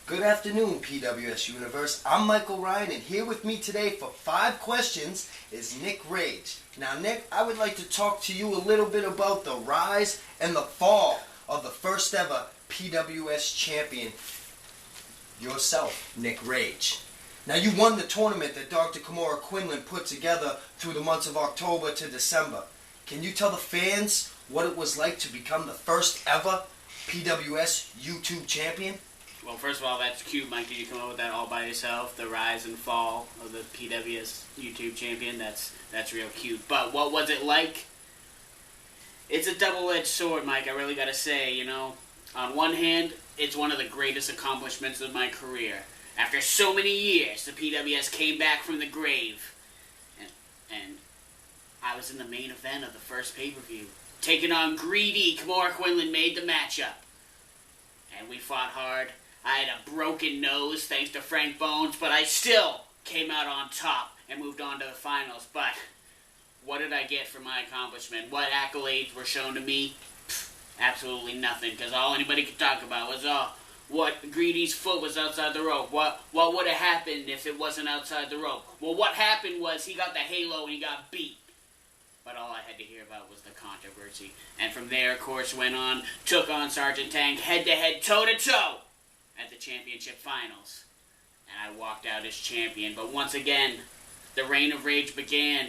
Good afternoon, PWS Universe. I'm Michael Ryan, and here with me today for 5 questions is Nick Rage. Now, Nick, I would like to talk to you a little bit about the rise and the fall of the first ever PWS champion, yourself, Nick Rage. Now, you won the tournament that Dr. Kimura Quinlan put together through the months of October to December. Can you tell the fans what it was like to become the first ever PWS YouTube champion? Well, first of all, that's cute, Mike. Did you come up with that all by yourself? The rise and fall of the PWS YouTube champion? That's real cute. But what was it like? It's a double-edged sword, Mike, I really gotta say, you know. On one hand, it's one of the greatest accomplishments of my career. After so many years, the PWS came back from the grave. And I was in the main event of the first pay-per-view. Taking on Greedy, Kimura Quinlan made the matchup. And we fought hard. I had a broken nose thanks to Frank Bones, but I still came out on top and moved on to the finals. But what did I get for my accomplishment? What accolades were shown to me? Absolutely nothing, because all anybody could talk about was, what Greedy's foot was outside the rope. What would have happened if it wasn't outside the rope? Well, what happened was he got the halo and he got beat. But all I had to hear about was the controversy. And from there, of course, went on, took on Sergeant Tank head-to-head, toe-to-toe at the championship finals. And I walked out as champion. But once again, the reign of rage began.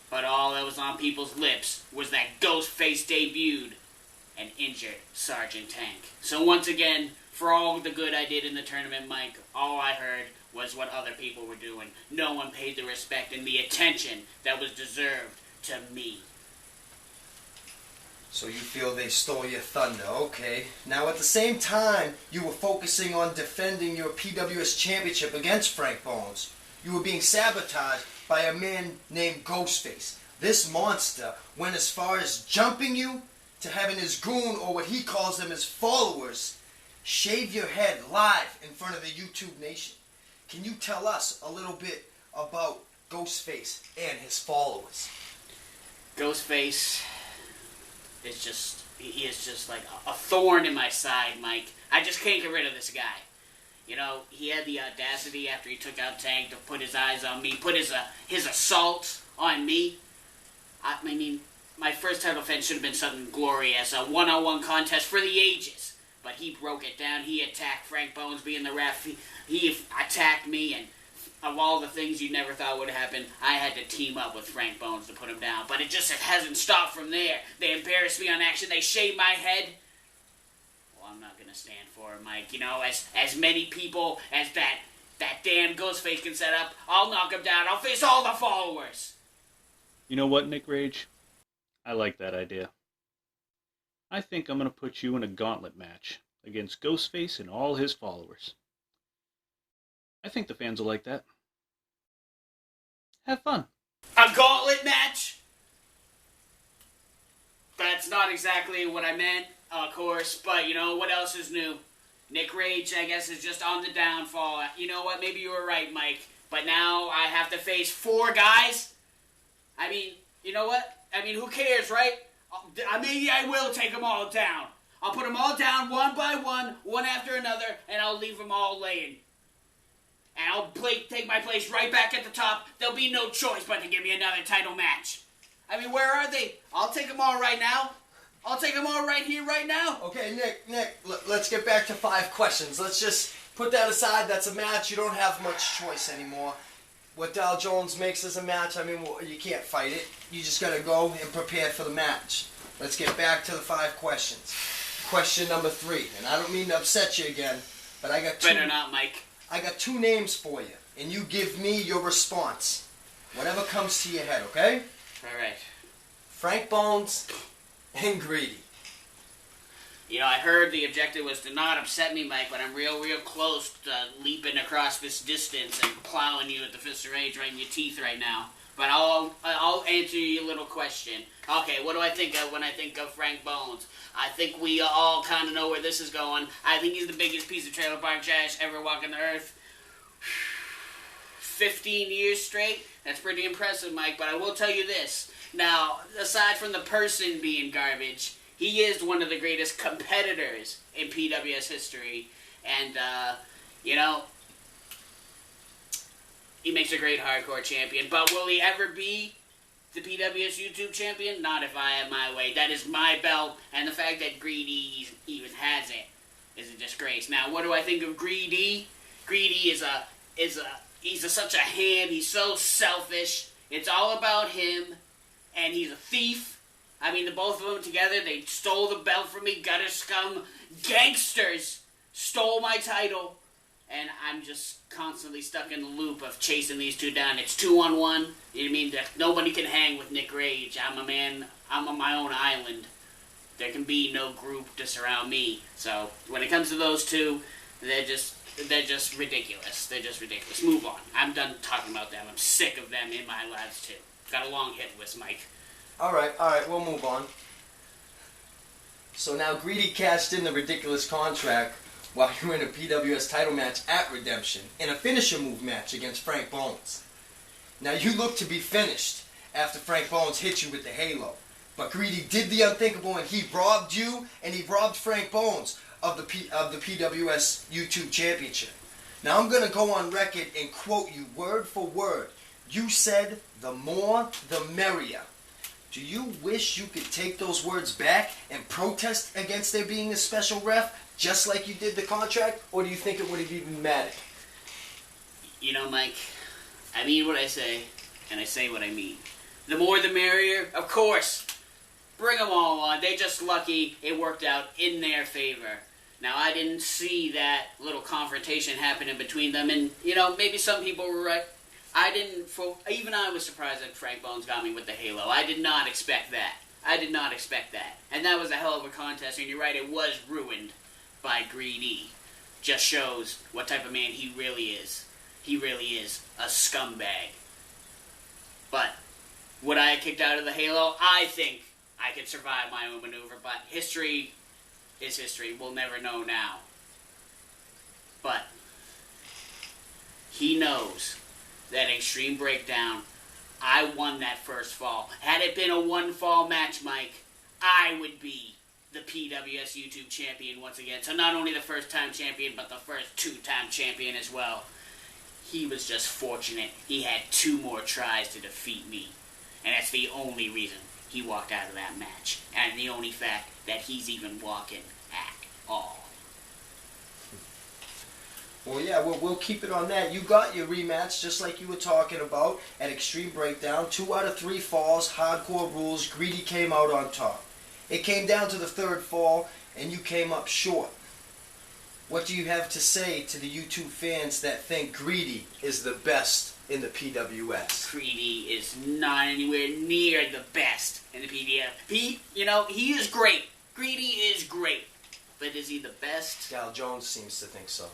But all that was on people's lips was that Ghostface debuted and injured Sergeant Tank. So once again, for all the good I did in the tournament, Mike, all I heard was what other people were doing. No one paid the respect and the attention that was deserved to me. So you feel they stole your thunder, okay. Now at the same time, you were focusing on defending your PWS championship against Frank Bones. You were being sabotaged by a man named Ghostface. This monster went as far as jumping you to having his goon, or what he calls them, his followers, shave your head live in front of the YouTube nation. Can you tell us a little bit about Ghostface and his followers? Ghostface he is just like a thorn in my side, Mike. I just can't get rid of this guy. You know, he had the audacity after he took out Tank to put his eyes on me, put his assault on me. I mean, my first title defense should have been something glorious, a one-on-one contest for the ages. But he broke it down. He attacked Frank Bones being the ref. He attacked me, and of all the things you never thought would happen, I had to team up with Frank Bones to put him down. But it hasn't stopped from there. They embarrassed me on action. They shaved my head. Well, I'm not going to stand for it, Mike. You know, as many people as that damn Ghostface can set up, I'll knock him down. I'll face all the followers. You know what, Nick Rage? I like that idea. I think I'm going to put you in a gauntlet match against Ghostface and all his followers. I think the fans will like that. Have fun. A gauntlet match? That's not exactly what I meant, of course, but you know, what else is new? Nick Rage, I guess, is just on the downfall. You know what, maybe you were right, Mike, but now I have to face 4 guys? I mean, you know what? I mean, who cares, right? Maybe I will take them all down. I'll put them all down one by one after another, and I'll leave them all laying. And I'll take my place right back at the top. There'll be no choice but to give me another title match. I mean, where are they? I'll take them all right now. I'll take them all right here, right now. Okay, Nick, let's get back to 5 questions. Let's just put that aside. That's a match. You don't have much choice anymore. What Dow Jones makes as a match, I mean, you can't fight it. You just got to go and prepare for the match. Let's get back to the 5 questions. Question number 3, and I don't mean to upset you again, but I got 2. Better not, Mike. I got 2 names for you, and you give me your response. Whatever comes to your head, okay? All right. Frank Bones and Greedy. You know, I heard the objective was to not upset me, Mike, but I'm real close to leaping across this distance and plowing you at the fist of rage right in your teeth right now. But I'll answer your little question. Okay, what do I think of when I think of Frank Bones? I think we all kind of know where this is going. I think he's the biggest piece of trailer park trash ever walking the earth. 15 years straight? That's pretty impressive, Mike, but I will tell you this. Now, aside from the person being garbage, he is one of the greatest competitors in PWS history. And You know, he makes a great hardcore champion, but will he ever be the PWS YouTube champion? Not if I have my way. That is my belt, and the fact that Greedy even has it is a disgrace. Now, what do I think of Greedy? Greedy he's such a ham. He's so selfish. It's all about him, and he's a thief. I mean, the both of them together, they stole the belt from me. Gutter scum gangsters stole my title, and I'm just constantly stuck in the loop of chasing these two down. It's 2-on-1. You know what I mean? Nobody can hang with Nick Rage. I'm a man. I'm on my own island. There can be no group to surround me. So when it comes to those two, they're just ridiculous. They're just ridiculous. Move on. I'm done talking about them. I'm sick of them in my lives too. Got a long hit list, Mike. All right, we'll move on. So now Greedy cashed in the ridiculous contract while you were in a PWS title match at Redemption in a finisher move match against Frank Bones. Now you look to be finished after Frank Bones hit you with the Halo. But Greedy did the unthinkable, and he robbed you and he robbed Frank Bones of the PWS YouTube Championship. Now I'm going to go on record and quote you word for word. You said, "The more, the merrier." Do you wish you could take those words back and protest against there being a special ref, just like you did the contract, or do you think it would have even mattered? You know, Mike, I mean what I say, and I say what I mean. The more the merrier, of course. Bring them all on. They're just lucky it worked out in their favor. Now, I didn't see that little confrontation happening between them, and, you know, maybe some people were right. Even I was surprised that Frank Bones got me with the Halo. I did not expect that. And that was a hell of a contest, and you're right, it was ruined by Greedy. Just shows what type of man he really is. He really is a scumbag. But would I have kicked out of the Halo? I think I could survive my own maneuver, but history is history. We'll never know now. But he knows that Extreme Breakdown, I won that first fall. Had it been a one-fall match, Mike, I would be the PWS YouTube champion once again. So not only the first-time champion, but the first two-time champion as well. He was just fortunate. He had 2 more tries to defeat me. And that's the only reason he walked out of that match. And the only fact that he's even walking at all. Well, yeah, we'll keep it on that. You got your rematch, just like you were talking about, at Extreme Breakdown. 2 out of 3 falls, hardcore rules. Greedy came out on top. It came down to the 3rd fall, and you came up short. What do you have to say to the YouTube fans that think Greedy is the best in the PWS? Greedy is not anywhere near the best in the PWS. He is great. Greedy is great. But is he the best? Dow Jones seems to think so.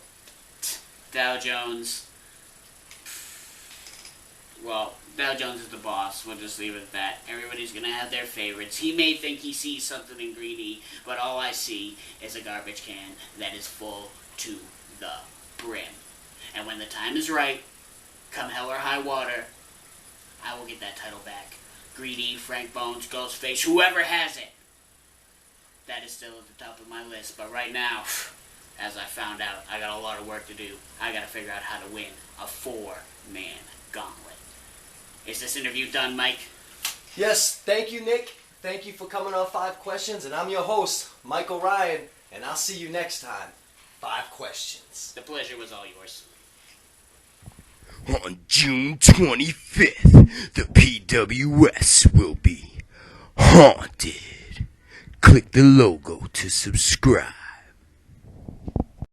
Dow Jones. Well, Dow Jones is the boss. We'll just leave it at that. Everybody's going to have their favorites. He may think he sees something in Greedy, but all I see is a garbage can that is full to the brim. And when the time is right, come hell or high water, I will get that title back. Greedy, Frank Bones, Ghostface, whoever has it. That is still at the top of my list. But right now, as I found out, I got a lot of work to do. I got to figure out how to win a 4-man gauntlet. Is this interview done, Mike? Yes, thank you, Nick. Thank you for coming on 5 Questions. And I'm your host, Michael Ryan. And I'll see you next time. 5 Questions. The pleasure was all yours. On June 25th, the PWS will be haunted. Click the logo to subscribe.